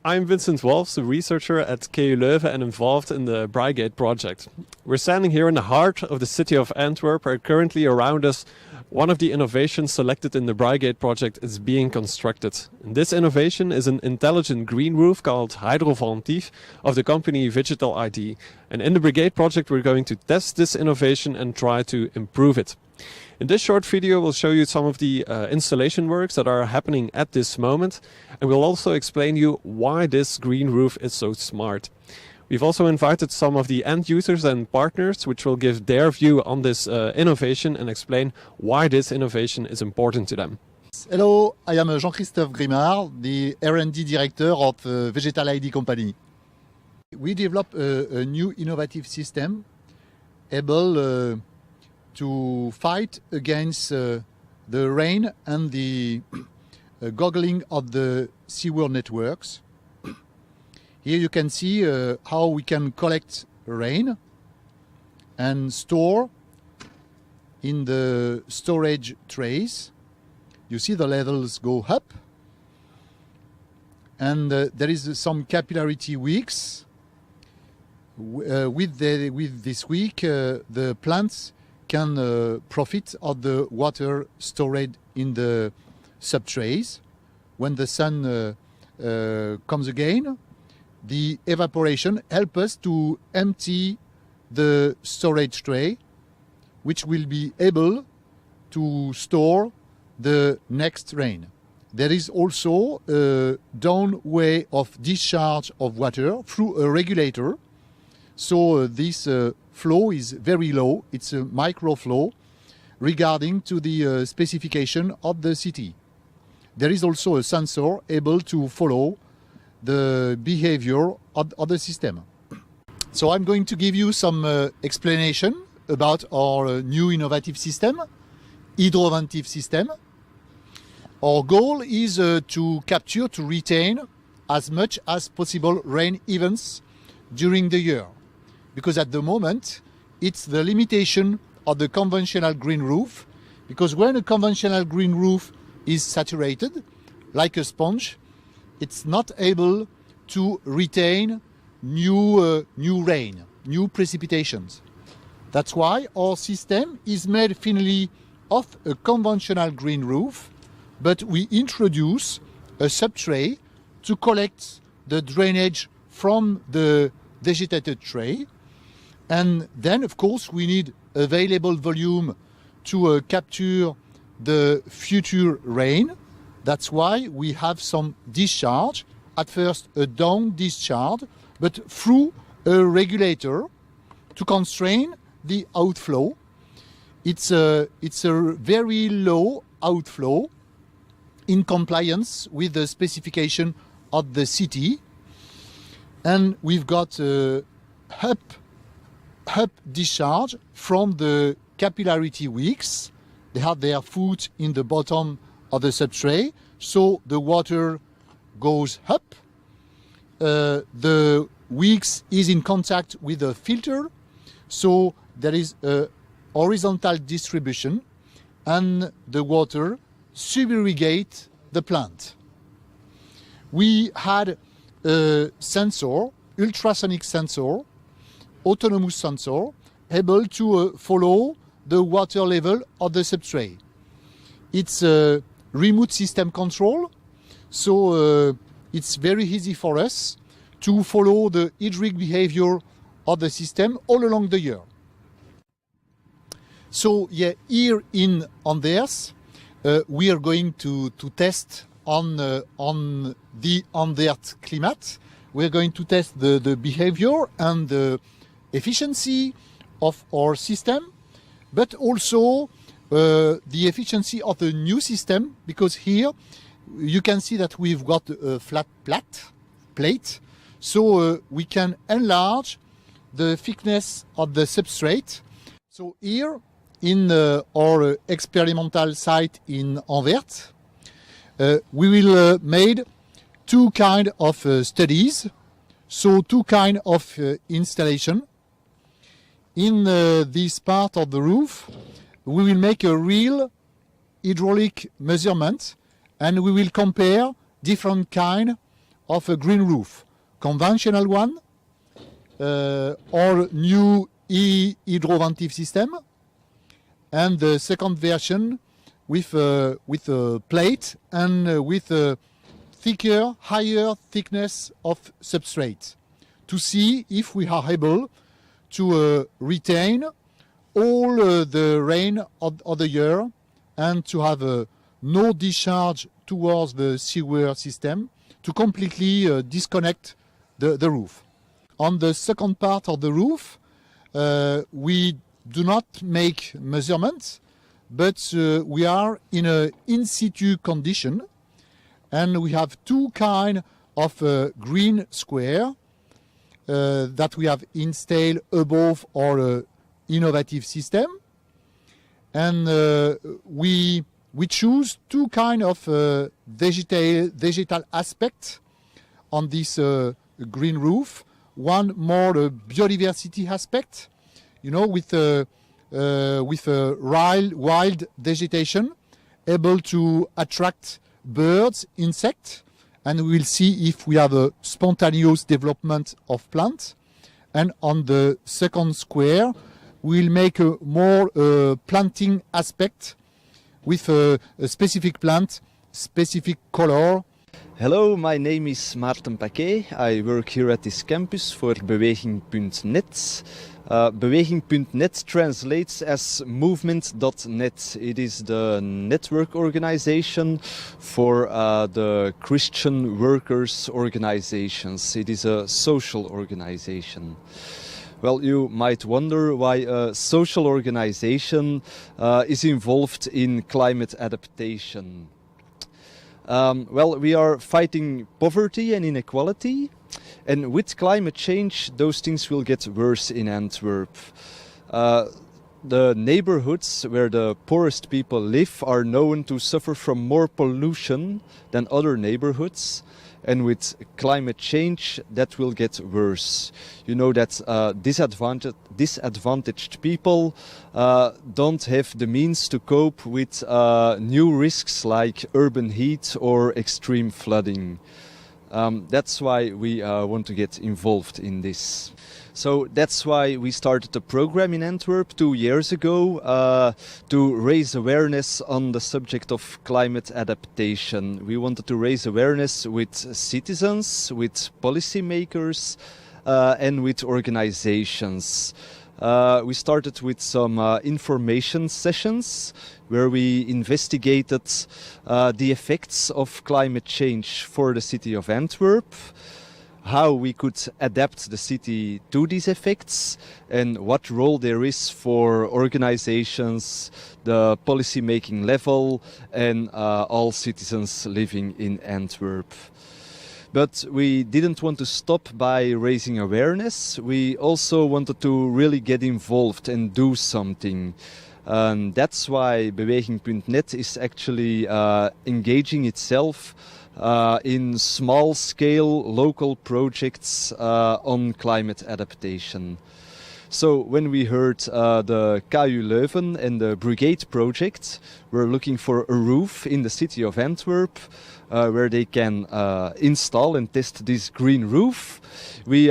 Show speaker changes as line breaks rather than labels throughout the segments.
I'm Vincent Wolfs, a researcher at KU Leuven and involved in the Brigade project. We're standing here in the heart of the city of Antwerp, where currently around us one of the innovations selected in the Brigade project is being constructed. And this innovation is an intelligent green roof called Hydroventiv of the company Digital ID. And in the Brigade project we're going to test this innovation and try to improve it. In this short video we'll show you some of the installation works that are happening at this moment, and we'll also explain you why this green roof is so smart. We've also invited some of the end users and partners which will give their view on this innovation and explain why this innovation is important to them.
Hello, I am Jean-Christophe Grimard, the R&D director of Digital ID company. We developed a new innovative system able to fight against the rain and the goggling of the sewer networks. Here you can see how we can collect rain and store in the storage trays. You see the levels go up, and there is some capillarity wicks. With this wick, the plants can profit of the water stored in the subtrays. When the sun comes again, the evaporation helps us to empty the storage tray, which will be able to store the next rain. There is also a down way of discharge of water through a regulator. So this flow is very low. It's a micro flow regarding to the specification of the city. There is also a sensor able to follow the behavior of the system. So I'm going to give you some explanation about our new innovative system, Hydroventiv system. Our goal is to capture, to retain as much as possible rain events during the year. Because at the moment, it's the limitation of the conventional green roof. Because when a conventional green roof is saturated, like a sponge, it's not able to retain new rain, new precipitations. That's why our system is made finally of a conventional green roof, but we introduce a subtray to collect the drainage from the vegetated tray. And then, of course, we need available volume to capture the future rain. That's why we have some discharge, at first a down discharge, but through a regulator to constrain the outflow. It's a very low outflow in compliance with the specification of the city. And we've got up discharge from the capillarity wicks. They have their foot in the bottom of the subtray, so the water goes up. The wicks is in contact with the filter, so there is a horizontal distribution, and the water sub-irrigate the plant. We had a sensor, ultrasonic sensor, autonomous sensor, able to follow the water level of the substrate. It's a remote system control, so it's very easy for us to follow the hydric behavior of the system all along the year. So yeah, here in Antwerp, we are going to test on the Antwerp climate. We're going to test the behavior and the efficiency of our system, but also the efficiency of the new system, because here you can see that we've got a flat plate, so we can enlarge the thickness of the substrate. So here in our experimental site in Antwerp, we will made two kind of studies, so two kind of installation. In this part of the roof, we will make a real hydraulic measurement, and we will compare different kind of a green roof, conventional one or new Hydroventiv system, and the second version with a plate and with a thicker, higher thickness of substrate, to see if we are able to retain all the rain of the year and to have no discharge towards the sewer system, to completely disconnect the roof. On the second part of the roof, we do not make measurements, but we are in an in situ condition, and we have two kinds of green square that we have installed above our innovative system, and we choose two kinds of vegetal aspects on this green roof. One more biodiversity aspect, with wild vegetation, able to attract birds, insects, and we will see if we have a spontaneous development of plants. And on the second square, we'll make a more planting aspect with a specific plant, specific color.
Hello, my name is Maarten Paquet. I work here at this campus for Beweging.net. Beweging.net translates as movement.net. It is the network organization for the Christian workers' organizations. It is a social organization. Well, you might wonder why a social organization is involved in climate adaptation. Well, we are fighting poverty and inequality, and with climate change, those things will get worse in Antwerp. The neighborhoods where the poorest people live are known to suffer from more pollution than other neighborhoods, and with climate change, that will get worse. You know that disadvantaged people don't have the means to cope with new risks like urban heat or extreme flooding. That's why we want to get involved in this. So that's why we started a program in Antwerp 2 years ago to raise awareness on the subject of climate adaptation. We wanted to raise awareness with citizens, with policymakers, and with organizations. We started with some information sessions where we investigated the effects of climate change for the city of Antwerp, how we could adapt the city to these effects, and what role there is for organizations, the policy-making level, and all citizens living in Antwerp. But we didn't want to stop by raising awareness. We also wanted to really get involved and do something. And that's why Beweging.net is actually engaging itself in small-scale local projects on climate adaptation. So when we heard the KU Leuven and the Brigade project were looking for a roof in the city of Antwerp where they can install and test this green roof, we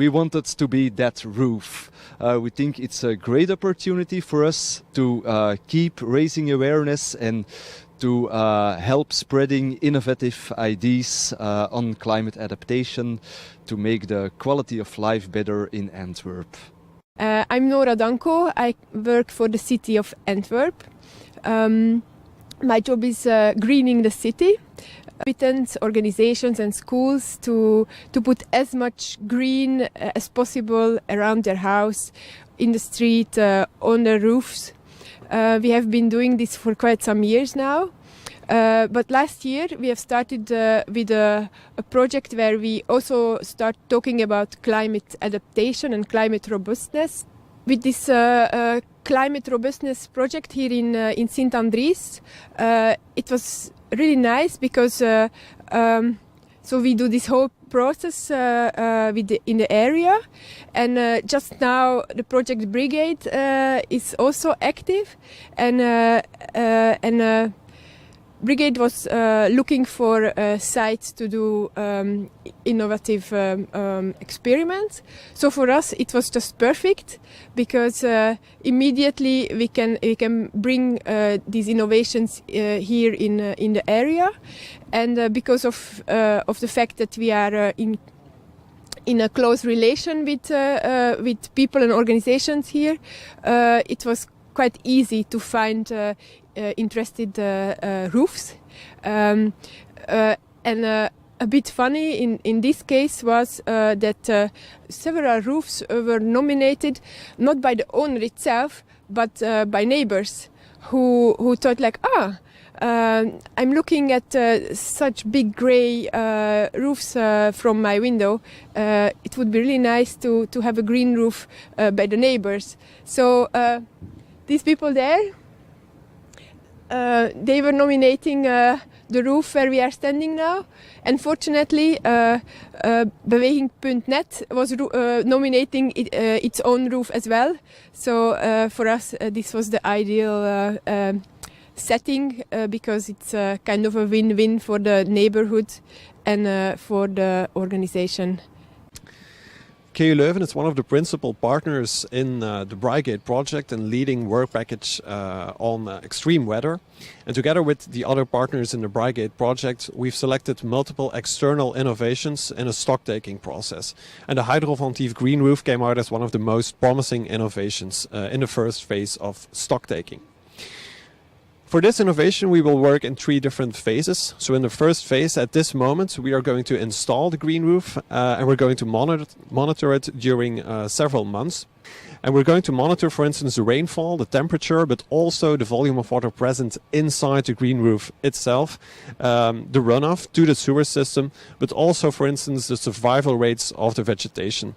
wanted to be that roof. We think it's a great opportunity for us to keep raising awareness and to help spreading innovative ideas on climate adaptation to make the quality of life better in Antwerp.
I'm Nora Danko. I work for the city of Antwerp. My job is greening the city. Competent organizations and schools to put as much green as possible around their house, in the street, on the roofs. We have been doing this for quite some years now. But last year we have started with a project where we also start talking about climate adaptation and climate robustness. With this climate robustness project here in Sint Andries, it was really nice because so we do this whole process in the area, and just now the project Brigade is also active, and brigade was looking for sites to do innovative experiments. So for us, it was just perfect because immediately we can bring these innovations here in the area, and because of the fact that we are in a close relation with people and organizations here, it was quite easy to find interested roofs. And a bit funny in this case was that several roofs were nominated not by the owner itself, but by neighbors who thought like, I'm looking at such big grey roofs from my window. It would be really nice to have a green roof by the neighbors. So these people there, they were nominating the roof where we are standing now. Unfortunately, Printnet was nominating its own roof as well. So for us, this was the ideal setting because it's kind of a win-win for the neighborhood and for the organization.
KU Leuven is one of the principal partners in the Brigade project and leading work package on extreme weather. And together with the other partners in the Brigade project, we've selected multiple external innovations in a stock-taking process. And the Hydroventiv green roof came out as one of the most promising innovations in the first phase of stock-taking. For this innovation, we will work in 3 different phases. So in the first phase, at this moment, we are going to install the green roof and we're going to monitor it during several months. And we're going to monitor, for instance, the rainfall, the temperature, but also the volume of water present inside the green roof itself, the runoff to the sewer system, but also, for instance, the survival rates of the vegetation.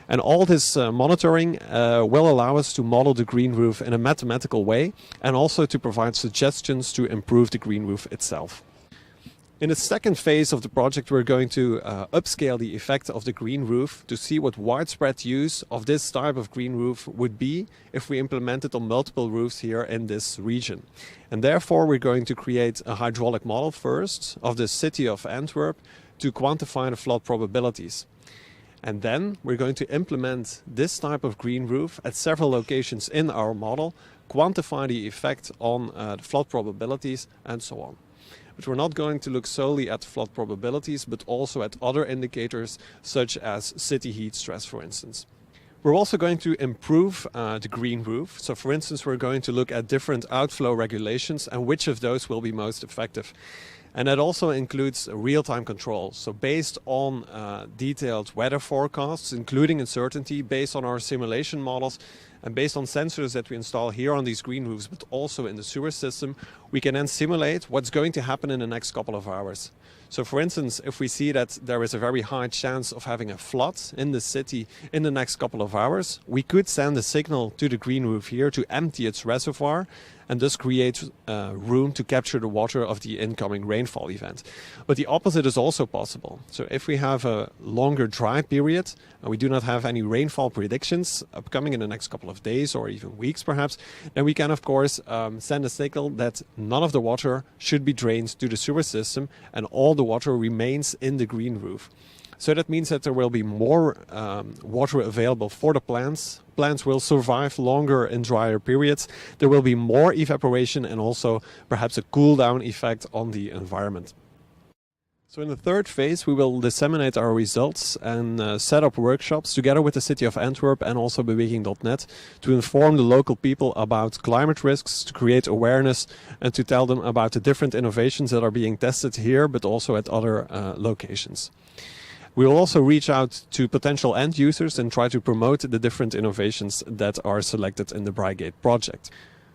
And all this monitoring will allow us to model the green roof in a mathematical way and also to provide suggestions to improve the green roof itself. In the second phase of the project, we're going to upscale the effect of the green roof to see what widespread use of this type of green roof would be if we implement it on multiple roofs here in this region. And therefore, we're going to create a hydraulic model first of the city of Antwerp to quantify the flood probabilities. And then we're going to implement this type of green roof at several locations in our model, quantify the effect on the flood probabilities and so on. But we're not going to look solely at flood probabilities, but also at other indicators such as city heat stress, for instance. We're also going to improve the green roof. So for instance, we're going to look at different outflow regulations and which of those will be most effective. And that also includes real-time control. So based on detailed weather forecasts, including uncertainty, based on our simulation models, and based on sensors that we install here on these green roofs, but also in the sewer system, we can then simulate what's going to happen in the next couple of hours. So for instance, if we see that there is a very high chance of having a flood in the city in the next couple of hours, we could send a signal to the green roof here to empty its reservoir and thus create room to capture the water of the incoming rainfall event. But the opposite is also possible. So if we have a longer dry period and we do not have any rainfall predictions upcoming in the next couple of days or even weeks perhaps, then we can of course send a signal that none of the water should be drained to the sewer system and all the water remains in the green roof. So that means that there will be more water available for the plants. Plants will survive longer in drier periods. There will be more evaporation and also perhaps a cool down effect on the environment. So in the third phase, we will disseminate our results and set up workshops together with the City of Antwerp and also Beweging.net to inform the local people about climate risks, to create awareness and to tell them about the different innovations that are being tested here, but also at other locations. We will also reach out to potential end users and try to promote the different innovations that are selected in the Brigade project.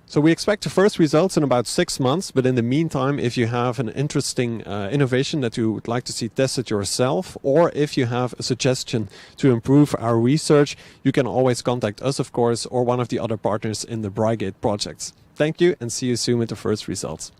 So we expect the first results in about 6 months, but in the meantime, if you have an interesting innovation that you would like to see tested yourself, or if you have a suggestion to improve our research, you can always contact us, of course, or one of the other partners in the Brigade projects. Thank you and see you soon with the first results.